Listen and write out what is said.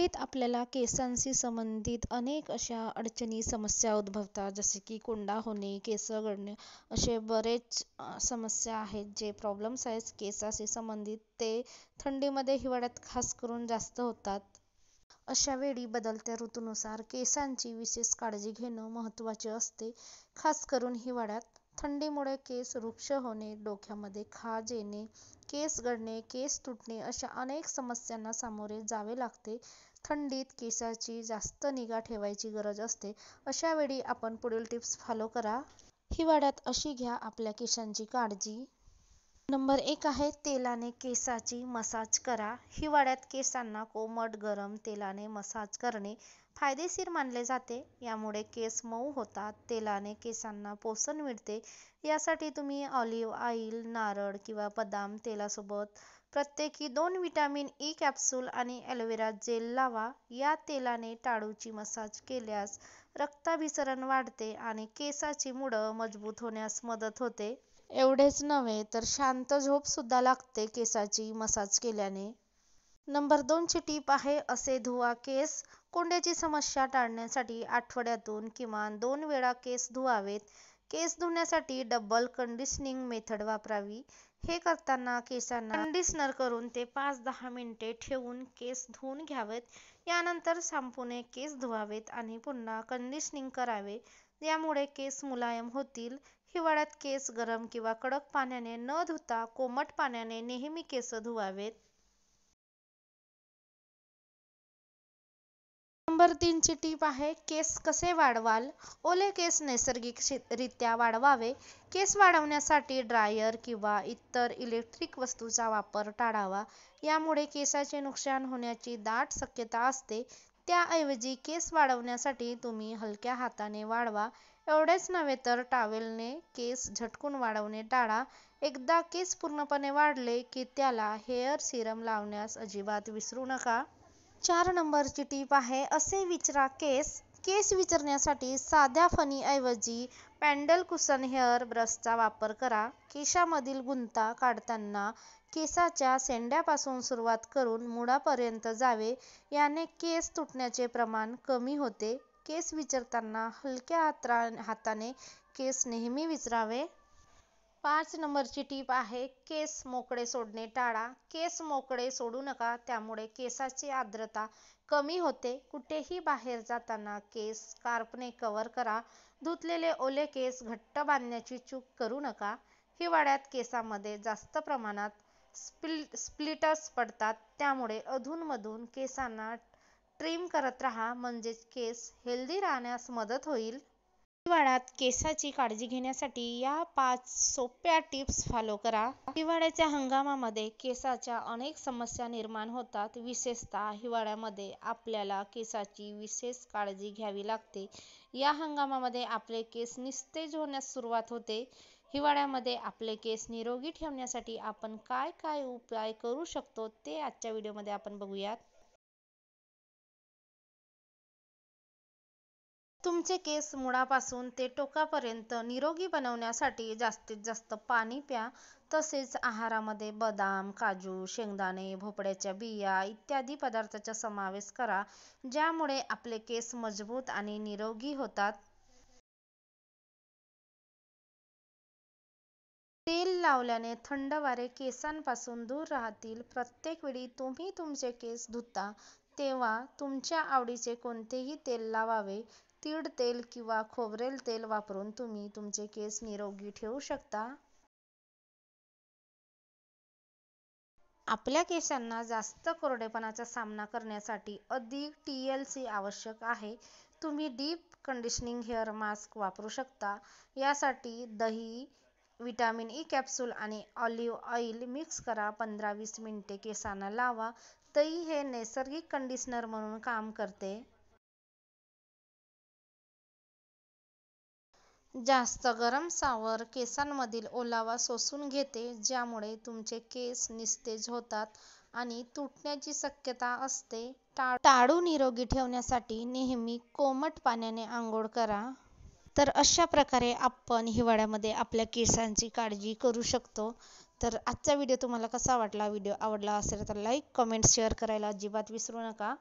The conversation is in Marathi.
थंडीत आपल्याला केसांशी संबंधित अनेक अशा अडचणी समस्या उद्भवतात, जसे की कोंडा होणे, केस गळणे, असे बरेच समस्या आहेत, जे प्रॉब्लेम्स आहेत केसाशी संबंधित, ते थंडीमध्ये हिवाळ्यात खास करून जास्त होतात. अशा वेळी बदलत्या ऋतूनुसार केसांची विशेष काळजी घेणं महत्त्वाचे असते. खास करून हिवाळ्यात थंडीमुळे केस रुक्ष होणे, डोक्यामध्ये खाज येणे, केस गळणे, केस तुटणे अशा अनेक समस्यांना सामोरे जावे लागते. थंडीत केसाची जास्त निगा ठेवायची गरज असते. अशा वेळी आपण पुढील टिप्स फॉलो करा. हिवाळ्यात अशी घ्या आपल्या केसांची काळजी. नंबर 1 आहे तेलाने केसाची मसाज करा. हिवाळ्यात केसांना कोमट गरम तेलाने मसाज करणे फायदेशीर मानले जाते. यामुळे केस मऊ होतात, तेलाने केसांना पोषण मिळते. यासाठी तुम्ही ऑलिव्ह ऑइल, नारळ किंवा बदाम तेलासोबत प्रत्येकी 2 व्हिटॅमिन ई कॅप्सूल आणि ॲलोवेरा जेल लावा. या तेलाने टाळूची मसाज केल्यास रक्ताभिसरण वाढते आणि केसाची मुळं मजबूत होण्यास मदत होते. एवढेच नव्हे तर शांत झोप सुद्धा लागते केसाची मसाज केल्याने. नंबर 2 ची टीप आहे असे धुवा केस. कोंड्याची समस्या टाळण्यासाठी आठवड्यातून किमान 2 वेळा केस धुवावेत. केस धुण्यासाठी डबल कंडिशनिंग मेथड वापरावी. हे करताना केसांना कंडिशनर करून ते 5-10 मिनिटे ठेवून केस धुवून घ्यावेत. यानंतर शॅम्पूने केस धुवावेत आणि पुन्हा कंडिशनिंग करावे. यामुळे केस मुलायम होतील. हिवाळ्यात केस गरम किंवा कडक पाण्याने न धुता कोमट पाण्याने नेहमी केस धुवावेत. नंबर 3 ची टीप आहे केस कसे वाढवाल. ओले केस नैसर्गिकरित्या वाढवावे. केस वाढवण्यासाठी ड्रायर किंवा इतर इलेक्ट्रिक वस्तूचा वापर टाळावा. यामुळे केसाचे नुकसान होण्याची दाट शक्यता असते. त्याऐवजी केस वाढवण्यासाठी तुम्ही हलक्या हाताने वाढवा. एवढेच नव्हे तर टॉवेलने केस झटकून वाढवणे टाळा. एकदा केस पूर्णपणे वाढले की त्याला हेअर सिरम लावण्यास अजिबात विसरू नका. 4 नंबरची टीप आहे असे विचरा केस. केस विचरण्यासाठी साध्या फणीऐवजी पॅडल कुशन हेअर ब्रशचा वापर करा. केसामधील गुंता काढताना केसाच्या शेंड्यापासून सुरुवात करून मुळापर्यंत जावे. याने केस तुटण्याचे प्रमाण कमी होते. केस विचरताना हलक्या हाताने केस नेहमी विचरावे. 5 नंबरची टीप आहे केस मोकळे सोडणे टाळा. केस मोकळे सोडू नका, त्यामुळे केसाची आर्द्रता कमी होते. कुठेही बाहेर जाताना केस स्कार्फने कव्हर करा. धुतलेले ओले केस घट्ट बांधण्याची चूक करू नका. हिवाळ्यात केसांमध्ये जास्त प्रमाणात स्प्लिट्स पडतात, त्यामुळे अधूनमधून केसांना ट्रिम करत राहा, म्हणजेच केस हेल्दी राहण्यास मदत होईल. हिवाळ्यात केसाची काळजी घेण्यासाठी या 5 सोप्या टिप्स फॉलो करा. हिवाळ्याच्या हंगामामध्ये केसाच्या अनेक समस्या निर्माण होतात. विशेषतः हिवाळ्यामध्ये आपल्याला केसाची विशेष काळजी घ्यावी लागते. या हंगामामध्ये आपले केस निस्तेज होण्यास सुरुवात होते. हिवाळ्यामध्ये आपले केस निरोगी ठेवण्यासाठी आपण काय काय उपाय करू शकतो ते आजच्या व्हिडिओमध्ये आपण बघूयात. तुमचे केस मुळापासून ते टोकापर्यंत निरोगी बनवण्यासाठी जास्तीत जास्त पाणी प्या. तसेच आहारामध्ये बदाम, काजू, शेंगदाणे, भोपळ्याच्या बिया इत्यादी पदार्थांचा समावेश करा, ज्यामुळे आपले केस मजबूत आणि निरोगी होतात. तेल लावल्याने थंड वारे केसांपासून दूर राहतील. प्रत्येक वेळी तुम्ही तुमचे केस धुता तेव्हा तुमच्या आवडीचे कोणतेही तेल लावावे. तीळ तेल किंवा खोबरेल तेल वापरून तुम्ही तुमचे केस निरोगी ठेवू शकता. आपल्या केसांना जास्त कोरडेपणाचा सामना करण्यासाठी अधिक TLC आवश्यक आहे. तुम्ही डीप कंडिशनिंग हेअर मास्क वापरू शकता. यासाठी दही, व्हिटॅमिन ई कॅप्सूल आणि ऑलिव्ह ऑइल मिक्स करा. 15-20 मिनिटे केसांना लावा. दही हे नैसर्गिक कंडिशनर म्हणून काम करते. जास्त गरम शॉवर केसांमधील ओलावा शोषून घेते, ज्यामुळे तुमचे केस निस्तेज होतात आणि तुटण्याची शक्यता असते. टाळू निरोगी ठेवण्यासाठी नेहमी कोमट पाण्याने आंघोळ करा. तर अशा प्रकारे आपण हिवाळ्यामध्ये आपल्या केसांची काळजी करू शकतो. तर आजचा व्हिडिओ तुम्हाला कसा वाटला? व्हिडिओ आवडला असेल तर लाईक, कमेंट, शेअर करायला अजिबात विसरू नका.